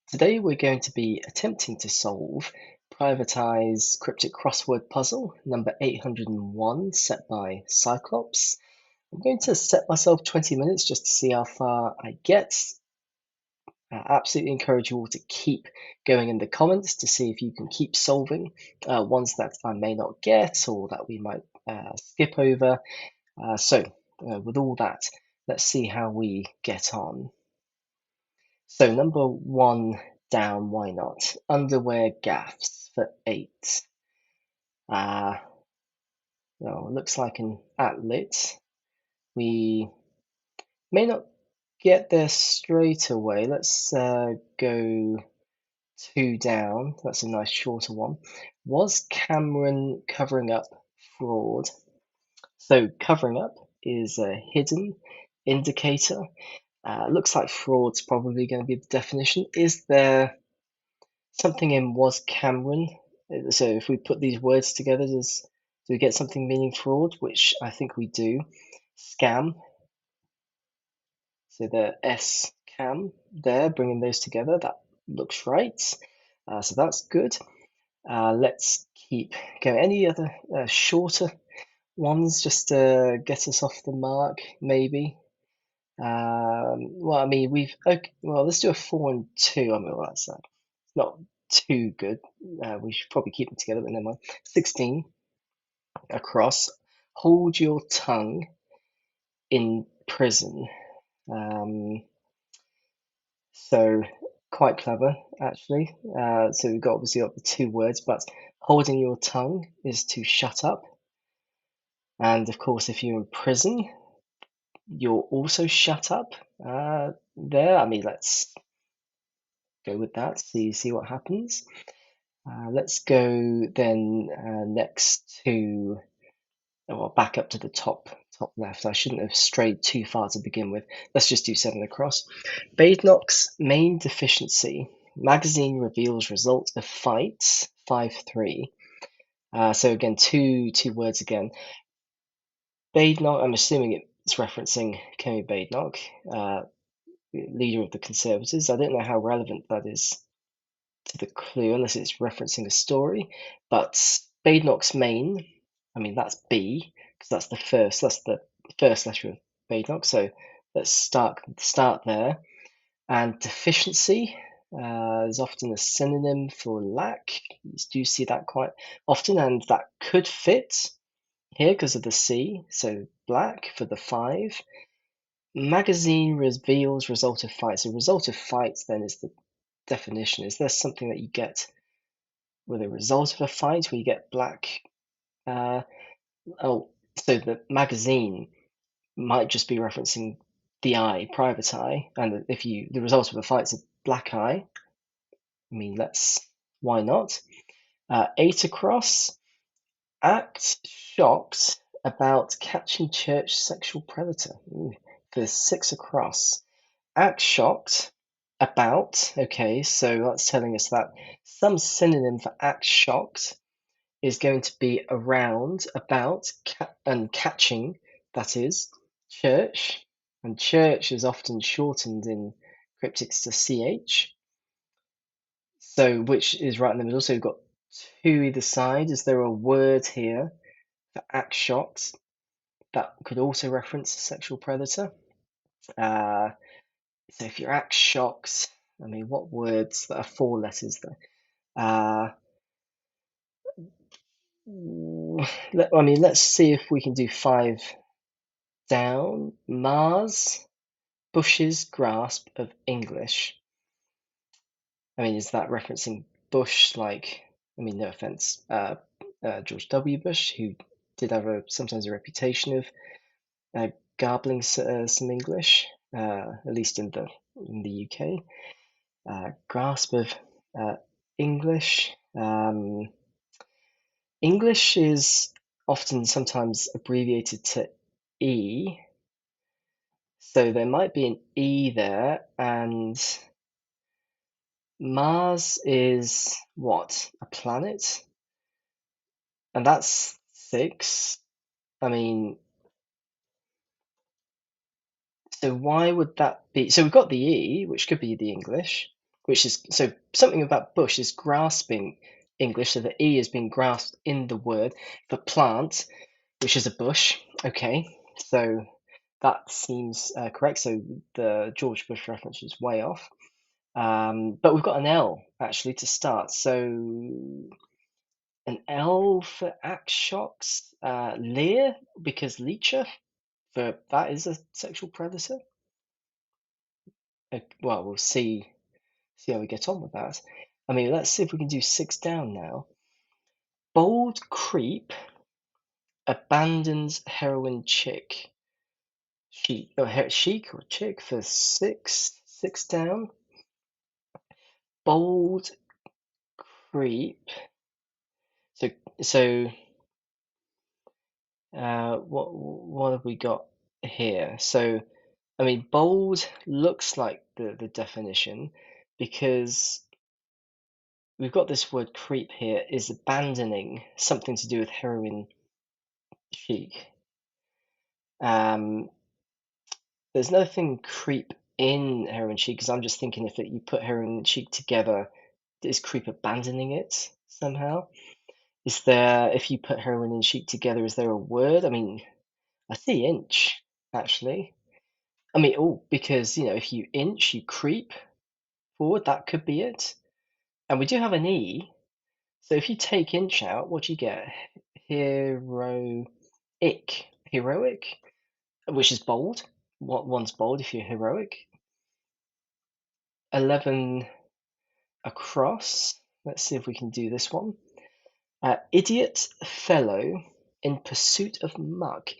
Today we're going to be attempting to solve privatized cryptic crossword puzzle number 801 set by Cyclops. I'm going to set myself 20 minutes just to see how far I get. I absolutely encourage you all to keep going in the comments to see if you can keep solving ones that I may not get or that we might skip over. With all that, let's see how we get on. So number one down, why not? Underwear gaffs for 8. Well, looks like an allot. We may not get there straight away. Let's go 2 down. That's a nice shorter one. Was Cameron covering up fraud? So covering up is a hidden indicator. Looks like fraud's probably going to be the definition. Is there something in was Cameron? So if we put these words together, do we get something meaning fraud? Which I think we do. Scam. So the S cam there, bringing those together, that looks right. So that's good. Let's keep going. Any other shorter ones just to get us off the mark, maybe? Well, I mean, okay, well, let's do a 4 and 2. I mean, well, that's not too good. We should probably keep them together, but never mind. 16 across. Hold your tongue in prison. So quite clever, actually. So we've got obviously got the 2 words, but holding your tongue is to shut up. And of course, if you're in prison, you're also shut up. There, I mean, let's go with that. See what happens. Let's go then next to, well, back up to the top left. I shouldn't have strayed too far to begin with. Let's just do 7 across. Badenoch's main deficiency. Magazine reveals result of fights, 5-3. So again, two words again. Badenoch, I'm assuming it's referencing Kemi Badenoch, leader of the Conservatives. I don't know how relevant that is to the clue unless it's referencing a story, but Badenoch's main, I mean, that's B because that's the first letter of Badenoch. So let's start there. And deficiency is often a synonym for lack. You do see that quite often, and that could fit here because of the C. So black for the 5. Magazine reveals result of fight. So result of fight then is the definition. Is there something that you get with a result of a fight where you get black? So the magazine might just be referencing the eye, private eye, and if the result of a fight's a black eye, I mean, why not? 8 across, act shocked about catching church sexual predator. For 6 across, act shocked about, okay, so that's telling us that some synonym for act shocked is going to be around, about, and catching, that is, church, and church is often shortened in cryptics to ch, so which is right in the middle. So we've got 2 either side. Is there a word here for act shocked that could also reference a sexual predator? So if you're act shocked, I mean, what words that are 4 letters there? I mean, let's see if we can do 5 down. Mars, Bush's grasp of English. I mean, is that referencing Bush? Like, I mean, no offense, George W. Bush, who did have sometimes a reputation of garbling some English, at least in the UK. Grasp of English. English is often sometimes abbreviated to E, so there might be an E there, and Mars is what? A planet? And that's 6. I mean, so why would that be? So we've got the E, which could be the English. which is so something about bush is grasping English, so the E is being grasped in the word for plant, which is a bush. Okay, so that seems correct. So the George Bush reference is way off. But we've got an L actually to start. So an L for Akshok's Lear, because Leecher for that is a sexual predator. Well, we'll see how we get on with that. I mean, let's see if we can do 6 down now. Bold creep abandons heroin chick. Chic or chick for 6 down. Bold creep. So what have we got here? So I mean, bold looks like the definition because we've got this word creep here is abandoning something to do with heroin chic. There's nothing creep in heroin chic because I'm just thinking if you put heroin chic together, is creep abandoning it somehow? Is there, if you put heroin and chic together, is there a word? I mean, I see inch actually. I mean, oh, because if you inch, you creep forward. That could be it. And we do have an E. So if you take inch out, what do you get? Heroic, which is bold. What one's bold if you're heroic? 11 across. Let's see if we can do this one. Idiot fellow in pursuit of muck.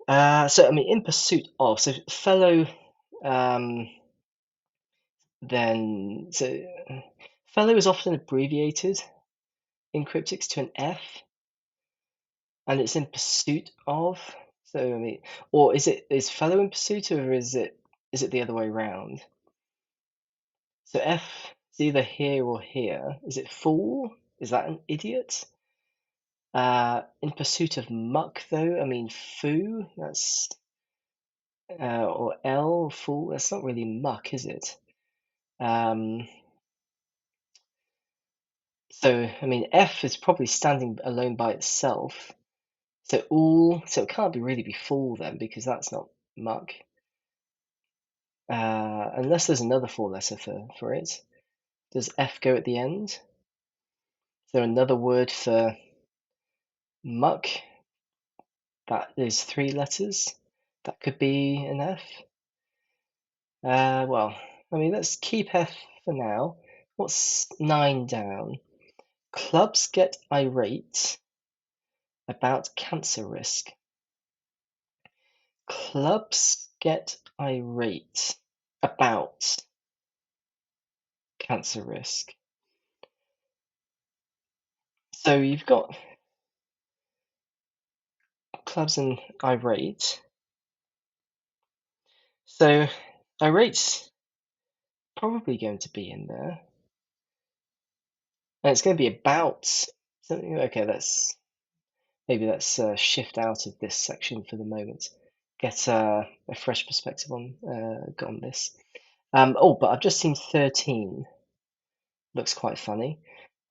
So I mean, in pursuit of. So fellow. Then so fellow is often abbreviated in cryptics to an F, and it's in pursuit of. So I mean, or is fellow in pursuit, or is it the other way around? So F is either here or here. Is it fool? Is that an idiot? In pursuit of muck, though, I mean foo. That's or L fool. That's not really muck, is it? So I mean F is probably standing alone by itself. So all, so it can't really be fool then because that's not muck. Unless there's another 4-letter for it. Does F go at the end? Is there another word for muck that is 3 letters? That could be an F. Well, I mean, let's keep F for now. What's 9 down? Clubs get irate about cancer risk. Clubs get irate about cancer risk. So you've got clubs and irate. So irate's probably going to be in there. And it's going to be about something. Okay, maybe let's shift out of this section for the moment. Get a fresh perspective on this. Oh, but I've just seen 13. Looks quite funny.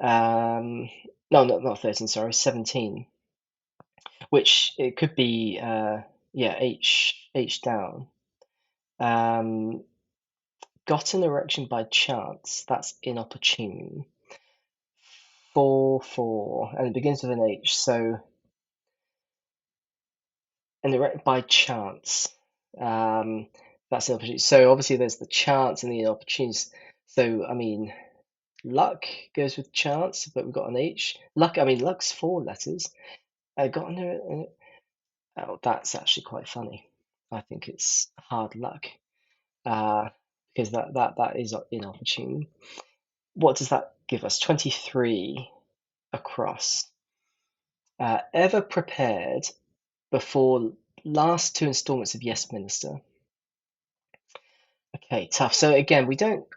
No, not 13. Sorry, 17. Which it could be. Yeah, H down. Got an erection by chance. That's inopportune. 4, and it begins with an H. So an erect by chance. That's inopportune. So obviously there's the chance and the inopportunes. So I mean, luck goes with chance, but we've got an H. Luck. I mean, luck's 4 letters. Got an. Oh, that's actually quite funny. I think it's hard luck. Because that is inopportune. What does that give us? 23 across. Ever prepared before last 2 installments of Yes Minister. Okay, tough. So again,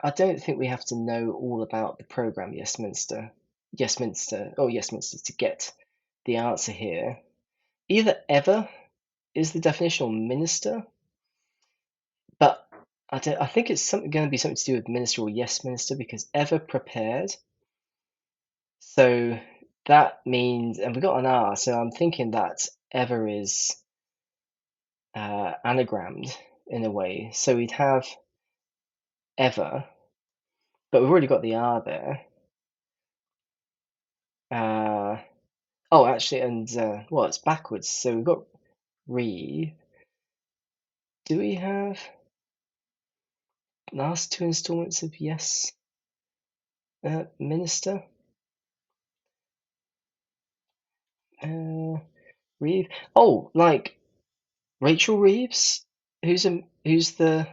I don't think we have to know all about the program Yes Minister to get the answer here. Either ever is the definition or minister, but I think it's going to be something to do with minister or yes minister because ever prepared. So that means, and we got an R, so I'm thinking that ever is anagrammed in a way. So we'd have ever, but we've already got the R there. Oh, actually, and well, it's backwards. So we've got re. Do we have last two installments of yes minister? Reeve. Oh, like Rachel Reeves, who's the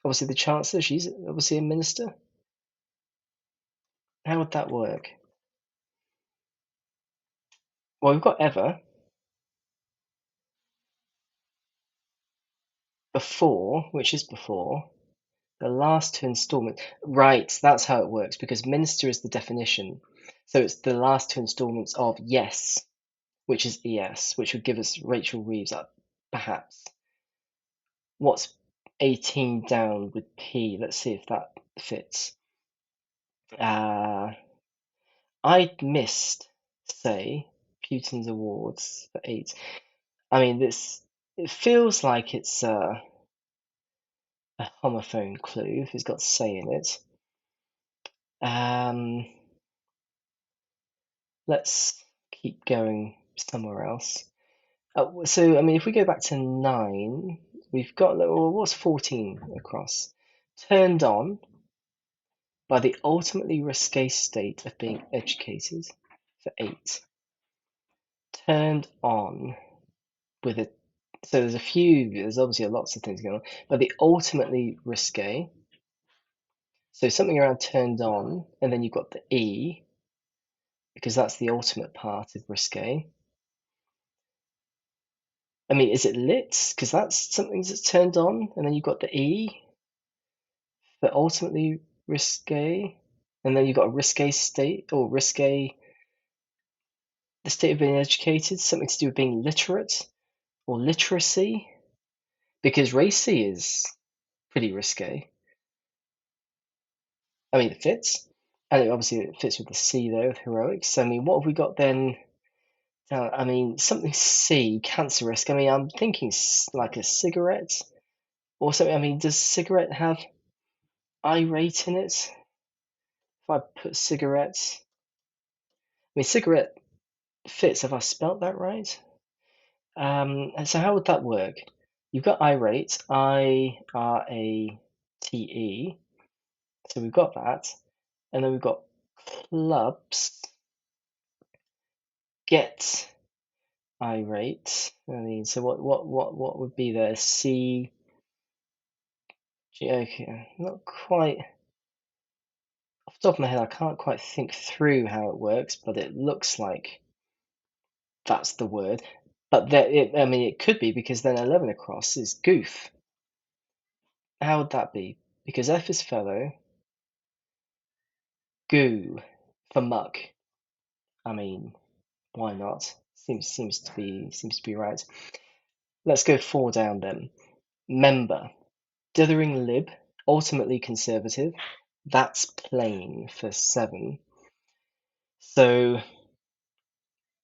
obviously the chancellor. She's obviously a minister. How would that work? Well, we've got ever before, which is before the last two installments. Right, that's how it works because minister is the definition. So it's the last two installments of yes, which is es, which would give us Rachel Reeves up, perhaps. What's 18 down with P? Let's see if that fits. I'd missed, say, Putin's awards for 8. I mean, it feels like it's a homophone clue if it's got say in it. Let's keep going somewhere else. So, I mean, if we go back to 9, we've got, well, what's 14 across? Turned on by the ultimately risque state of being educated for 8. Turned on with a, so there's obviously lots of things going on, but the ultimately risque, so something around turned on, and then you've got the E, because that's the ultimate part of risque. I mean, is it lit? Because that's something that's turned on, and then you've got the E for ultimately risque, and then you've got a risque state, or risque, the state of being educated, something to do with being literate, or literacy, because racy is pretty risque. I mean, it fits. And obviously it fits with the C there, with heroics. I mean, what have we got then? I mean, something C, cancer risk. I mean, I'm thinking like a cigarette or something. I mean, does cigarette have irate in it? If I put cigarettes, I mean, cigarette fits. Have I spelt that right? And so how would that work? You've got irate, IRATE. So we've got that. And then we've got clubs, get irate. I mean, so what would be there? C. G. Okay, not quite off the top of my head. I can't quite think through how it works, but it looks like that's the word. But I mean, it could be because then 11 across is goof. How would that be? Because F is fellow, goo for muck. I mean, why not? Seems to be right. Let's go 4 down then. Member. Dithering lib, ultimately conservative. That's plain for 7. So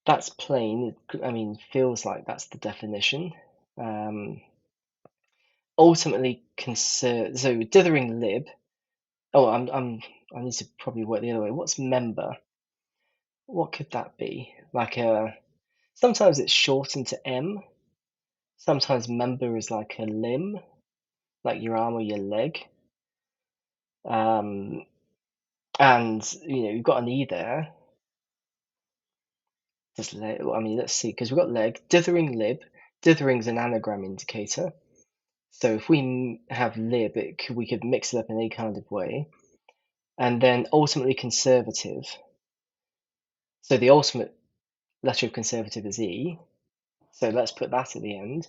that's plain. I mean, feels like that's the definition. Ultimately so dithering lib. Oh, I need to probably work the other way. What's member? What could that be? Like sometimes it's shortened to M. Sometimes member is like a limb, like your arm or your leg. And you've got an E there. Just leg. I mean, let's see, because we've got leg, dithering lib. Dithering's an anagram indicator. So if we have lib, we could mix it up in any kind of way. And then ultimately conservative. So the ultimate letter of conservative is E. So let's put that at the end.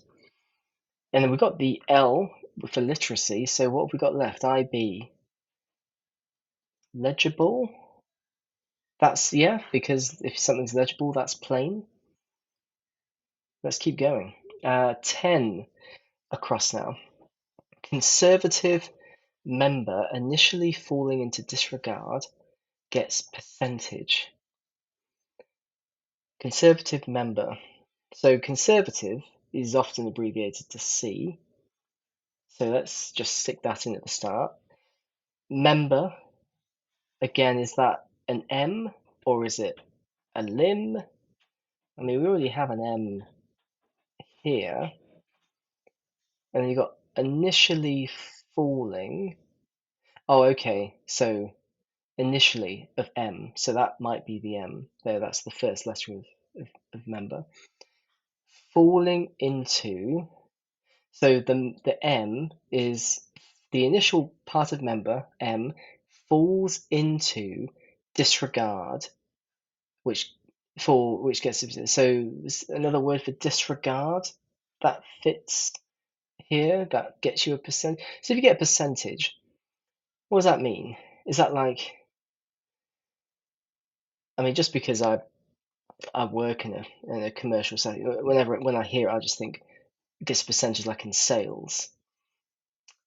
And then we've got the L for literacy. So what have we got left? IB. Legible. That's, yeah, because if something's legible, that's plain. Let's keep going. 10 across now. Conservative member initially falling into disregard gets percentage. Conservative member. So conservative is often abbreviated to C. So let's just stick that in at the start. Member, again, is that an M or is it a limb? I mean, we already have an M here. And then you've got initially falling. Oh, okay. So initially of M. So that might be the M there. That's the first letter of member. Falling into. So the M is the initial part of member, M, falls into disregard, which gets so another word for disregard that fits here, that gets you a percent. So if you get a percentage, what does that mean? Is that like, I mean, just because I work in a commercial setting, when I hear it, I just think this percentage like in sales.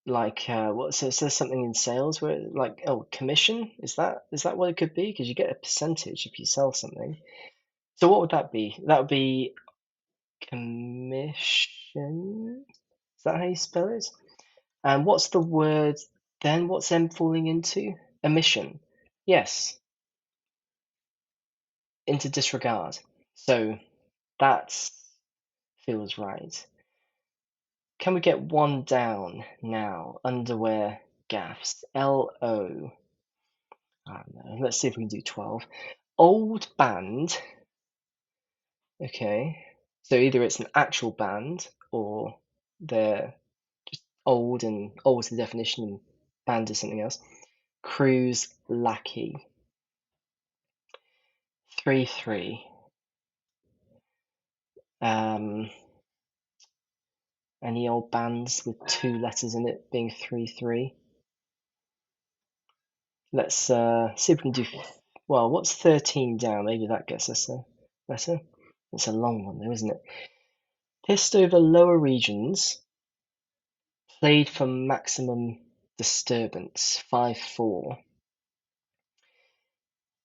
Like what? So is there something in sales where like, oh, commission? Is that what it could be? Because you get a percentage if you sell something. So what would that be? That would be commission. Is that how you spell it? And what's the word then? What's M falling into? Omission. Yes, into disregard. So that feels right. Can we get one down now? Underwear gaffs. LO. I don't know. Let's see if we can do 12. Old band. Okay. So either it's an actual band or they're just old, and old is the definition and band is something else. Cruise lackey. 3-3. Any old bands with 2 letters in it being 3-3? Let's see if we can do. Well, what's 13 down? Maybe that gets us a letter. It's a long one, though, isn't it? Pissed over lower regions. Played for maximum disturbance. 5-4.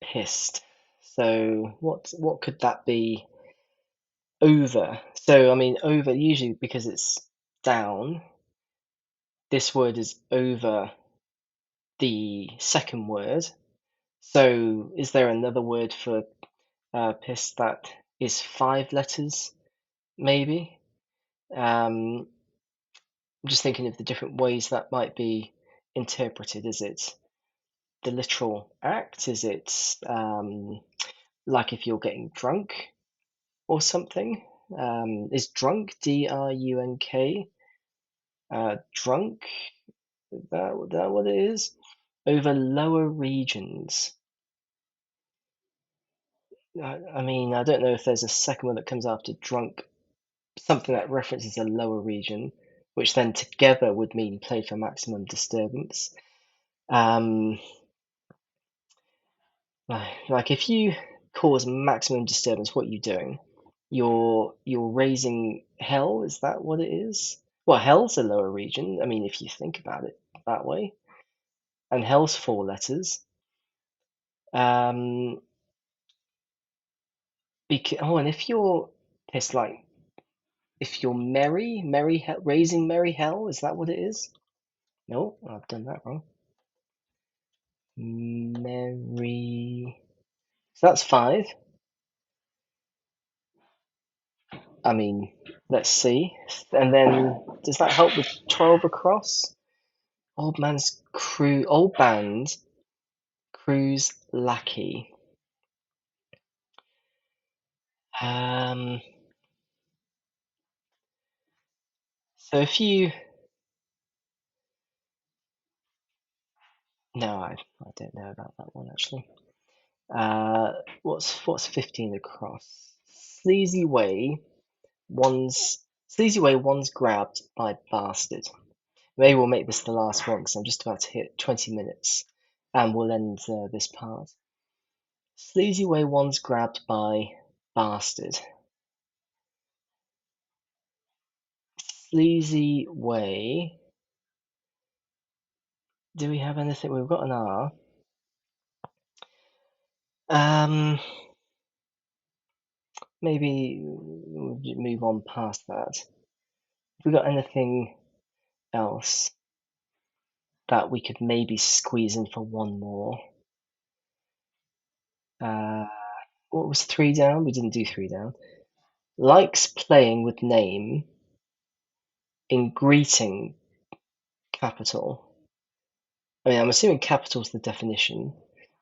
Pissed. So what could that be? Over. So I mean over usually because it's down. This word is over the second word. So is there another word for pissed that is 5 letters? Maybe. I'm just thinking of the different ways that might be interpreted. Is it the literal act? Is it like if you're getting drunk or something? Is drunk drunk? Drunk? Is that what it is? Over lower regions. I mean, I don't know if there's a second one that comes after drunk, something that references a lower region, which then together would mean play for maximum disturbance. Like if you cause maximum disturbance, what are you doing? You're raising hell. Is that what it is? Well, hell's a lower region. I mean, if you think about it that way, and hell's 4 letters. And if you're pissed, like if you're merry raising merry hell, is that what it is? No, I've done that wrong. Merry. So that's 5. I mean, let's see. And then does that help with 12 across? Old band, cruise lackey. So if you no, I don't know about that one actually. What's 15 across? Sleazy way, one's grabbed by bastard. Maybe we'll make this the last one because I'm just about to hit 20 minutes, and we'll end this part. Sleazy way, one's grabbed by bastard. Sleazy way. Do we have anything? We've got an R. Maybe we'll move on past that. Have we got anything else that we could maybe squeeze in for one more? What was 3 down? We didn't do 3 down. Likes playing with name in greeting capital. I mean, I'm assuming capital is the definition,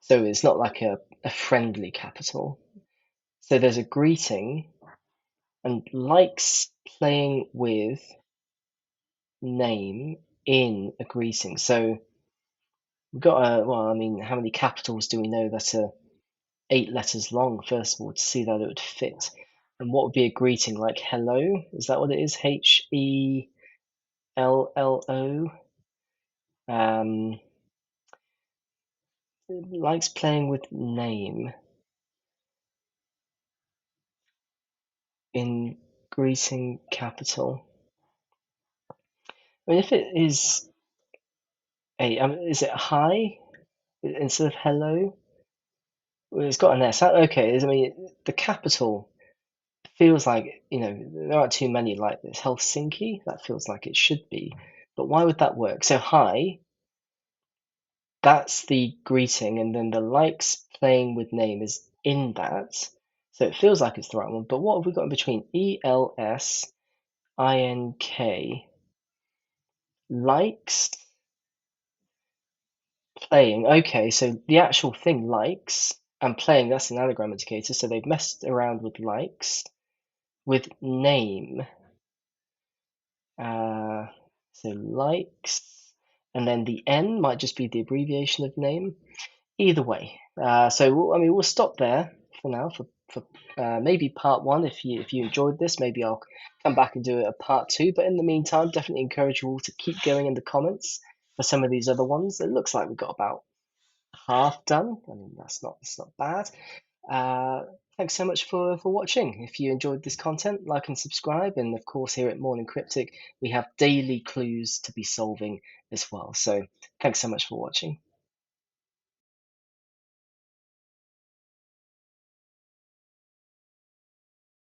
so it's not like a friendly capital. So there's a greeting and likes playing with name in a greeting. So we've got a, well, I mean, how many capitals do we know that are 8 letters long, first of all, to see that it would fit? And what would be a greeting? Like hello? Is that what it is? HELLO? Likes playing with name in greeting capital. I mean, if it is is it hi instead of hello? Well, it's got an S. Okay, I mean, the capital feels like, there aren't too many like this. Helsinki, that feels like it should be. But why would that work? So hi, that's the greeting, and then the likes playing with name is in that. So it feels like it's the right one. But what have we got in between? ELSINK. Likes playing. Okay, so the actual thing likes and playing, that's an anagram indicator. So they've messed around with likes with name. So likes, and then the N might just be the abbreviation of name. Either way, I mean, we'll stop there for now for maybe part one. If you enjoyed this, maybe I'll come back and do a part two. But in the meantime, definitely encourage you all to keep going in the comments for some of these other ones. It looks like we've got about half done. I mean, that's not bad. Uh, Thanks so much for watching. If you enjoyed this content, like and subscribe. And of course, here at Morning Cryptic, we have daily clues to be solving as well. So thanks so much for watching.